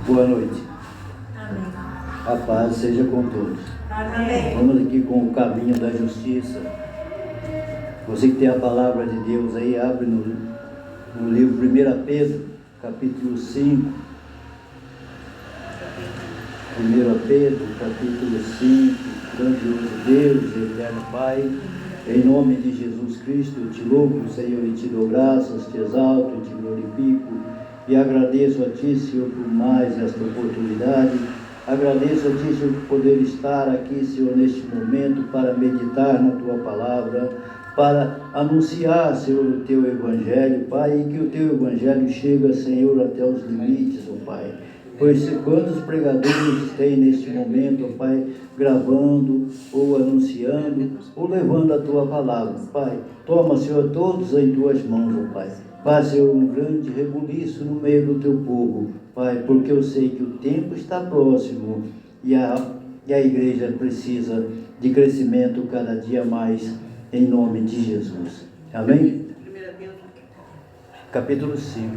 Boa noite. Amém. A paz seja com todos. Amém. Vamos aqui com o caminho da justiça. Você que tem a palavra de Deus aí, abre no livro 1 Pedro, capítulo 5. 1 Pedro, capítulo 5. Grandioso Deus, eterno Pai, em nome de Jesus Cristo, eu te louvo, Senhor, e te dou graças, te exalto, te glorifico e agradeço a Ti, Senhor, por mais esta oportunidade. Agradeço a Ti, Senhor, por poder estar aqui, Senhor, neste momento para meditar na Tua palavra, para anunciar, Senhor, o Teu Evangelho, Pai, e que o Teu Evangelho chega, Senhor, até os limites, ó Pai. Pois quantos pregadores tem neste momento, ó Pai, gravando, ou anunciando, ou levando a Tua palavra, Pai. Toma, Senhor, todos em Tuas mãos, ó Pai. Faz, Senhor, um grande rebuliço no meio do Teu povo, Pai, porque eu sei que o tempo está próximo e a igreja precisa de crescimento cada dia mais, em nome de Jesus. Amém? Capítulo 5.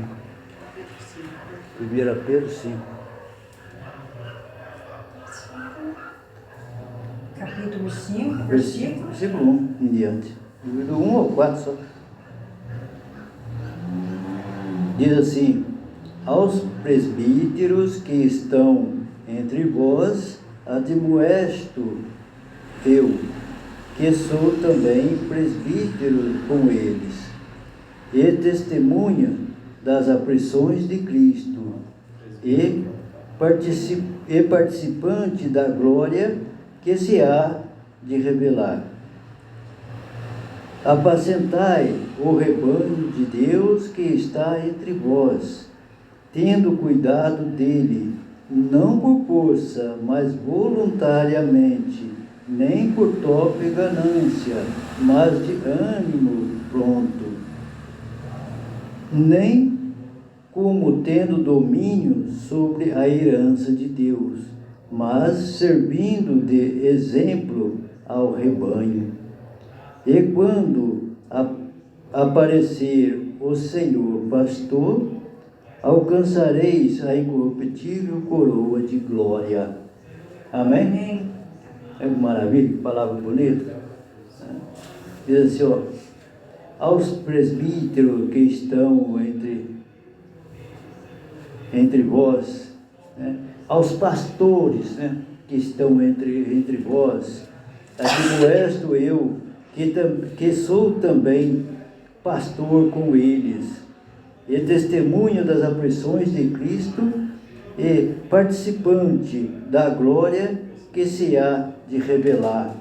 1 Pedro 5. Capítulo 5, versículo Versículo 1 em diante. Do 1 ao 4 só. Diz assim: aos presbíteros que estão entre vós, admoesto eu, que sou também presbítero com eles, e testemunha das aflições de Cristo, e participante da glória que se há de revelar. Apacentai o rebanho de Deus que está entre vós, tendo cuidado dele, não por força, mas voluntariamente, nem por torpe ganância, mas de ânimo pronto, nem como tendo domínio sobre a herança de Deus, mas servindo de exemplo ao rebanho. E quando aparecer o Senhor pastor, alcançareis a incorruptível coroa de glória. Amém? Amém. É uma maravilha, que palavra bonita. Diz assim, ó, aos presbíteros que estão entre vós, né? Aos pastores, né, que estão entre vós, admoesto eu, que sou também pastor com eles, e testemunha das aflições de Cristo, e participante da glória que se há de revelar.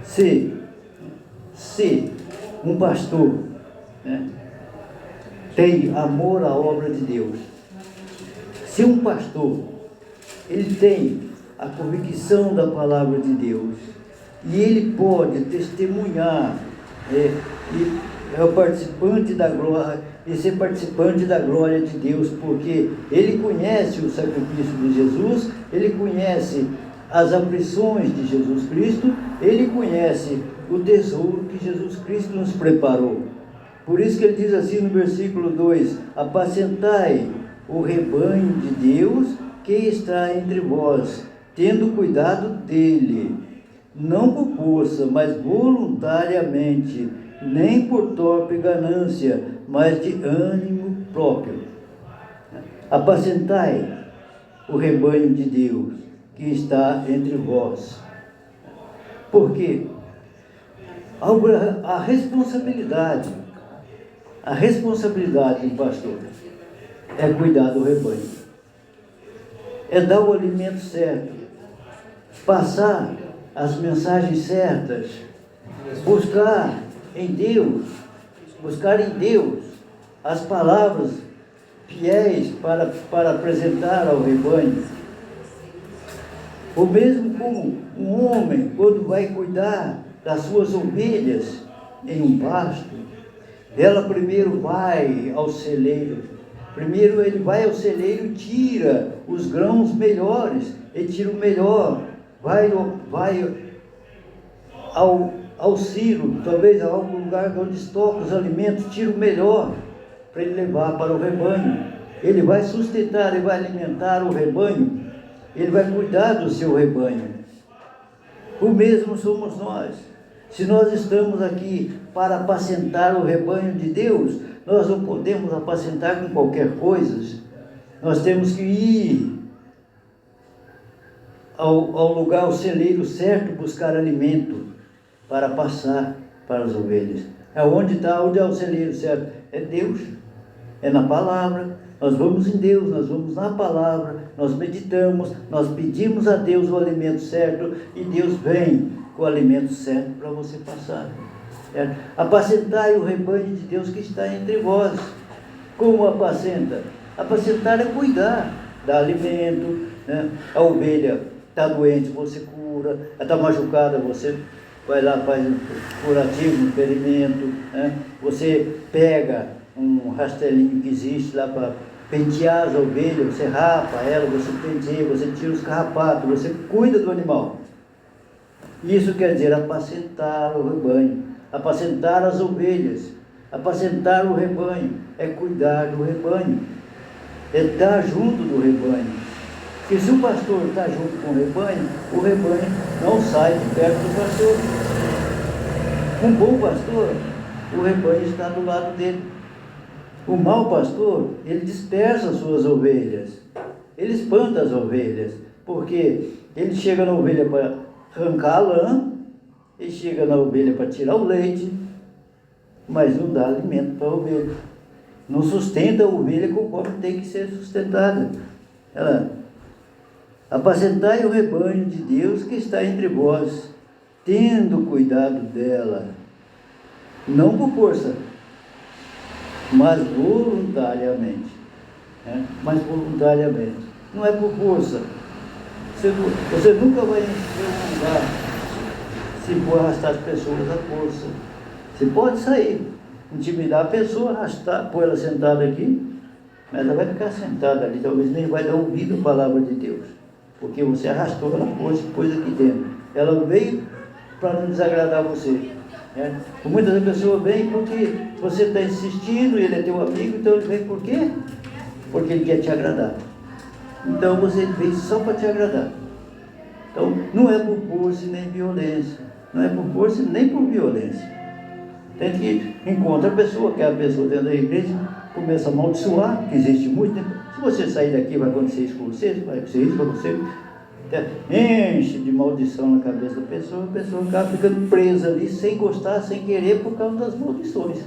Se um pastor, né, tem amor à obra de Deus, se um pastor ele tem a convicção da palavra de Deus, e ele pode testemunhar, e é o participante da glória, e ser participante da glória de Deus, porque ele conhece o sacrifício de Jesus, ele conhece as aflições de Jesus Cristo, ele conhece o tesouro que Jesus Cristo nos preparou. Por isso que ele diz assim no versículo 2: apacentai o rebanho de Deus que está entre vós, tendo cuidado dele, não por força, mas voluntariamente, nem por torpe ganância, mas de ânimo próprio. Apacentai o rebanho de Deus que está entre vós. Porque a responsabilidade do pastor é cuidar do rebanho, é dar o alimento certo, passar as mensagens certas, buscar em Deus as palavras fiéis para apresentar ao rebanho. Ou mesmo como um homem, quando vai cuidar das suas ovelhas em um pasto, ela primeiro vai ao celeiro. Primeiro ele vai ao celeiro e tira os grãos melhores, ele tira o melhor, vai ao silo, talvez a algum lugar onde estoca os alimentos, tira o melhor para ele levar para o rebanho. Ele vai sustentar, ele vai alimentar o rebanho, ele vai cuidar do seu rebanho. O mesmo somos nós. Se nós estamos aqui para apacentar o rebanho de Deus, nós não podemos apacentar com qualquer coisa. Nós temos que ir ao lugar, ao celeiro certo, buscar alimento para passar para as ovelhas. Onde é o celeiro certo? É Deus, é na palavra. Nós vamos em Deus, nós vamos na palavra, nós meditamos, nós pedimos a Deus o alimento certo e Deus vem com o alimento certo para você passar. Certo? Apacentai o rebanho de Deus que está entre vós. Como apacenta? Apacentar é cuidar, dar alimento, né? A ovelha está doente, você cura. Ela está machucada, você vai lá, faz um curativo, um ferimento, né? Você pega um rastelinho que existe lá para pentear as ovelhas, você rapa ela, você penteia, você tira os carrapatos, você cuida do animal. Isso quer dizer apacentar o rebanho, apacentar as ovelhas, apacentar o rebanho, é cuidar do rebanho, é estar junto do rebanho. Porque se o pastor está junto com o rebanho não sai de perto do pastor. Um bom pastor, o rebanho está do lado dele. O mau pastor, ele dispersa as suas ovelhas, ele espanta as ovelhas, porque ele chega na ovelha para arrancar a lã, ele chega na ovelha para tirar o leite, mas não dá alimento para a ovelha, não sustenta a ovelha conforme tem que ser sustentada. Apacentai o rebanho de Deus que está entre vós, tendo cuidado dela, não por força, mas voluntariamente. Mas voluntariamente. Não é por força. Você nunca vai encher um lugar se for arrastar as pessoas à força. Você pode sair, intimidar a pessoa, arrastar, pôr ela sentada aqui, mas ela vai ficar sentada ali, talvez nem vai dar ouvido à palavra de Deus, porque você arrastou ela à força e pôs aqui dentro. Ela veio para não desagradar você. Muitas pessoas vêm porque você está insistindo, ele é teu amigo, então ele vem por quê? Porque ele quer te agradar. Então você vem só para te agradar. Então não é por força nem violência, não é por força nem por violência. Tem que encontrar a pessoa, que é a pessoa dentro da igreja, começa a amaldiçoar, que existe muito. Se você sair daqui vai acontecer isso com você, vai acontecer isso com você. Enche de maldição na cabeça da pessoa, a pessoa acaba ficando presa ali, sem gostar, sem querer, por causa das maldições.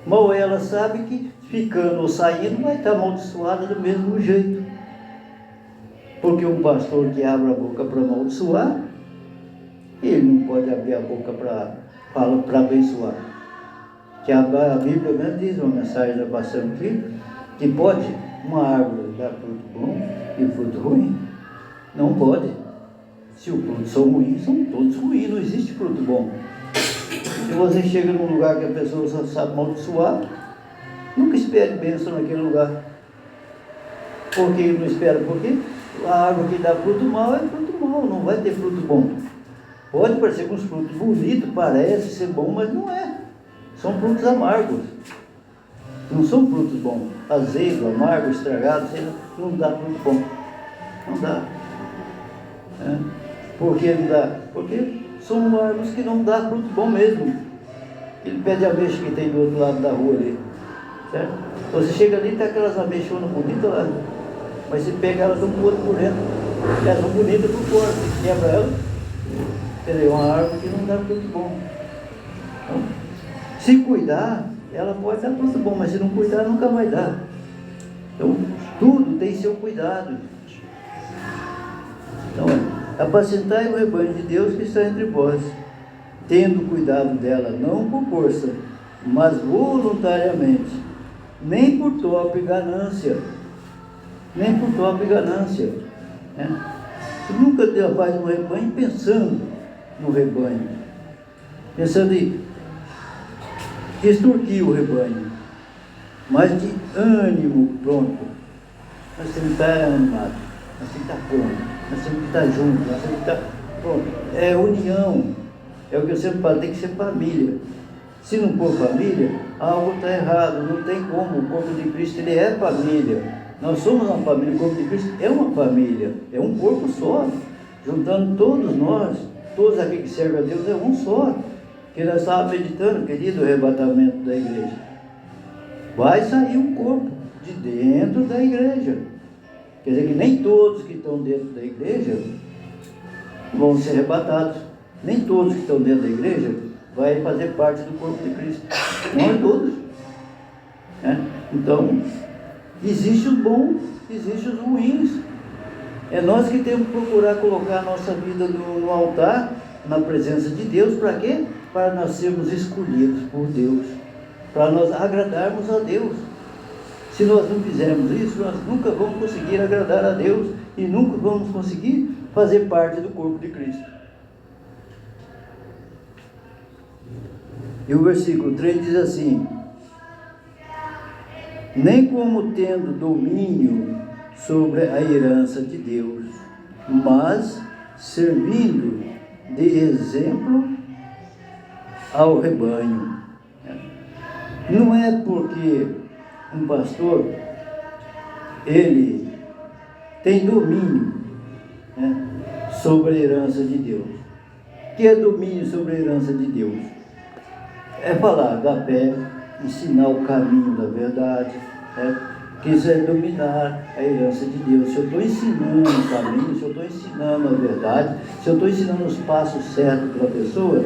Mal ela sabe que ficando ou saindo vai estar amaldiçoada do mesmo jeito. Porque um pastor que abre a boca para amaldiçoar, ele não pode abrir a boca para abençoar. Que a Bíblia mesmo diz, uma mensagem da passando aqui, que pode uma árvore dar fruto bom e fruto ruim. Não pode. Se os frutos são ruins, são todos ruins, não existe fruto bom. Se você chega num lugar que a pessoa só sabe amaldiçoar, nunca espere bênção naquele lugar. Por que não espera? Porque a árvore que dá fruto mau é fruto mau, não vai ter fruto bom. Pode parecer com uns frutos bonitos, parece ser bom, mas não é. São frutos amargos. Não são frutos bons. Azedo, amargo, estragado, não dá fruto bom. Não dá. Por que não dá? Porque são árvores que não dá fruto bom mesmo. Ele pede a ameixa que tem do outro lado da rua ali. Certo? Você chega ali e tem aquelas ameixonas bonitas lá. Mas se pega elas tão podres por dentro. Elas são bonitas por fora. Você quebra elas. Quer dizer, uma árvore que não dá fruto bom. Então, se cuidar, ela pode dar fruto bom, mas se não cuidar, nunca vai dar. Então, tudo tem seu cuidado. Então, apacentai o rebanho de Deus que está entre vós, tendo cuidado dela, não por força, mas voluntariamente, nem por torpe ganância. Nem por torpe ganância. Você nunca faz um rebanho pensando no rebanho, pensando em extorquir o rebanho, mas de ânimo pronto. Nós temos que estar animados, nós temos que estar prontos. Nós temos que estar juntos, nós temos que estar pronto. É união, é o que eu sempre falo, tem que ser família. Se não for família, algo está errado, não tem como. O corpo de Cristo ele é família. Nós somos uma família, o corpo de Cristo é uma família, é um corpo só. Juntando todos nós, todos aqui que servem a Deus, é um só. Que nós estávamos meditando, querido, o arrebatamento da igreja. Vai sair um corpo de dentro da igreja. Quer dizer que nem todos que estão dentro da igreja vão ser arrebatados. Nem todos que estão dentro da igreja vai fazer parte do corpo de Cristo. Não é todos. Então, existe os bons, existe os ruins. É nós que temos que procurar colocar a nossa vida no altar, na presença de Deus. Para quê? Para nós sermos escolhidos por Deus. Para nós agradarmos a Deus. Se nós não fizermos isso, nós nunca vamos conseguir agradar a Deus e nunca vamos conseguir fazer parte do corpo de Cristo. E o versículo 3 diz assim: nem como tendo domínio sobre a herança de Deus, mas servindo de exemplo ao rebanho. Não é porque um pastor ele tem domínio sobre a herança de Deus. O que é domínio sobre a herança de Deus? É falar da fé, ensinar o caminho da verdade, que isso é dominar a herança de Deus. Se eu estou ensinando o caminho, se eu estou ensinando a verdade, se eu estou ensinando os passos certos para a pessoa,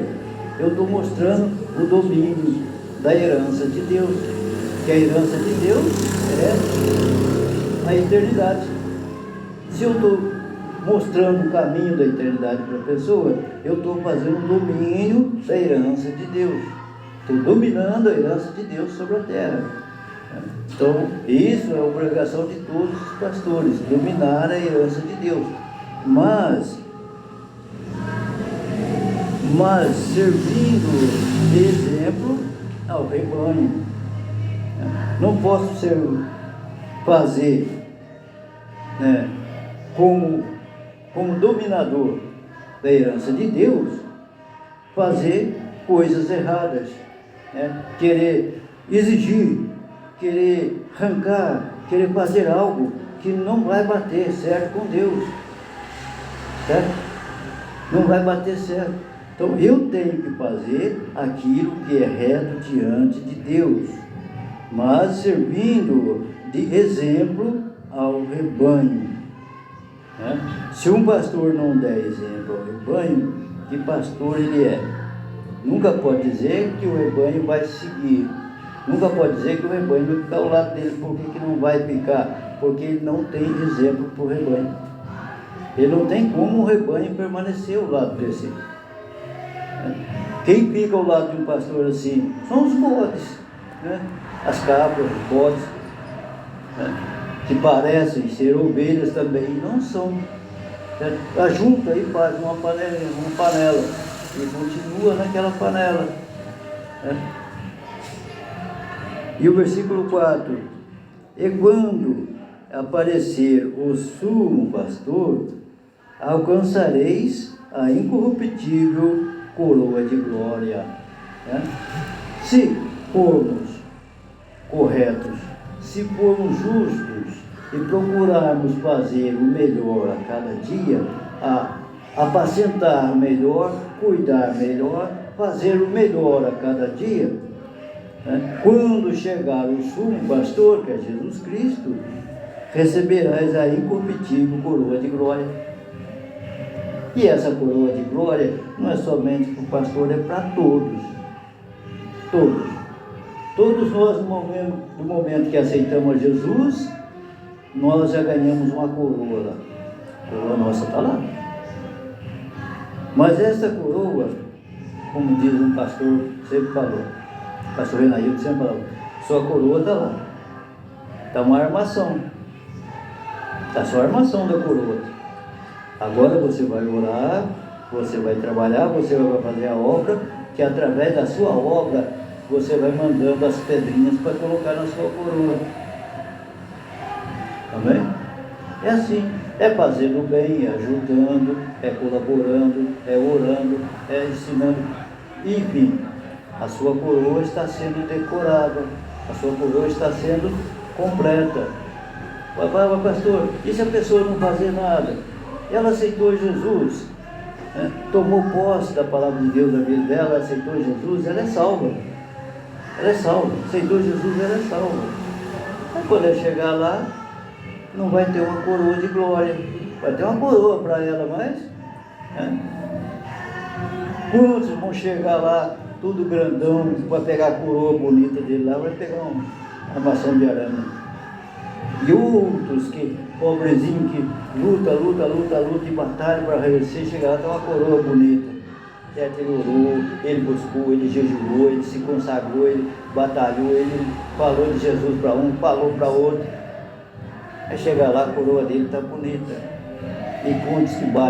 eu estou mostrando o domínio da herança de Deus. Que a herança de Deus é a eternidade. Se eu estou mostrando o caminho da eternidade para a pessoa, eu estou fazendo o domínio da herança de Deus. Estou dominando a herança de Deus sobre a terra. Então, isso é a obrigação de todos os pastores, dominar a herança de Deus. Mas servindo de exemplo ao rebanho. Não posso fazer como dominador da herança de Deus, fazer coisas erradas, querer exigir, querer arrancar, querer fazer algo que não vai bater certo com Deus, certo? Não vai bater certo. Então eu tenho que fazer aquilo que é reto diante de Deus, mas servindo de exemplo ao rebanho. Se um pastor não der exemplo ao rebanho, que pastor ele é? Nunca pode dizer que o rebanho vai seguir. Nunca pode dizer que o rebanho vai ficar ao lado dele. Por que não vai ficar? Porque ele não tem exemplo para o rebanho. Ele não tem como o rebanho permanecer ao lado desse. Quem fica ao lado de um pastor assim são os bodes, as cabras, os bodes, que parecem ser ovelhas também, não são. Junta e faz uma panela e continua naquela panela. E o versículo 4: e quando aparecer o sumo pastor, alcançareis a incorruptível coroa de glória. Se formos corretos, se formos justos e procurarmos fazer o melhor a cada dia, apacentar melhor, cuidar melhor, fazer o melhor a cada dia, quando chegar o sumo pastor, que é Jesus Cristo, receberás a incorruptível coroa de glória. E essa coroa de glória não é somente para o pastor, é para todos. Todos. Todos nós, no momento que aceitamos a Jesus, nós já ganhamos uma coroa lá. A coroa nossa está lá. Mas essa coroa, como diz um pastor, sempre falou, o pastor Renaildo sempre falou, sua coroa está lá. Está uma armação. Está só a armação da coroa. Agora você vai orar, você vai trabalhar, você vai fazer a obra, que através da sua obra você vai mandando as pedrinhas para colocar na sua coroa. Amém? É assim, é fazendo bem, é ajudando, é colaborando, é orando, é ensinando, enfim, A sua coroa está sendo decorada, a sua coroa está sendo completa. Mas pastor, e se a pessoa não fazer nada? Ela aceitou Jesus, né? Tomou posse da palavra de Deus na vida dela, aceitou Jesus, ela é salva. Ela é salva. Aceitou Jesus, ela é salva. Mas quando ela chegar lá, não vai ter uma coroa de glória. Vai ter uma coroa para ela, mas... né? Quantos vão chegar lá, tudo grandão, vai pegar a coroa bonita dele lá, vai pegar uma maçã de arame. E outros que, pobrezinho, que luta e batalha para reconhecer, chegar lá, tem uma coroa bonita. Certo? Ele orou, ele buscou, ele jejuou, ele se consagrou, ele batalhou, ele falou de Jesus para um, falou para outro. Aí chegar lá, a coroa dele está bonita. E quantos que batem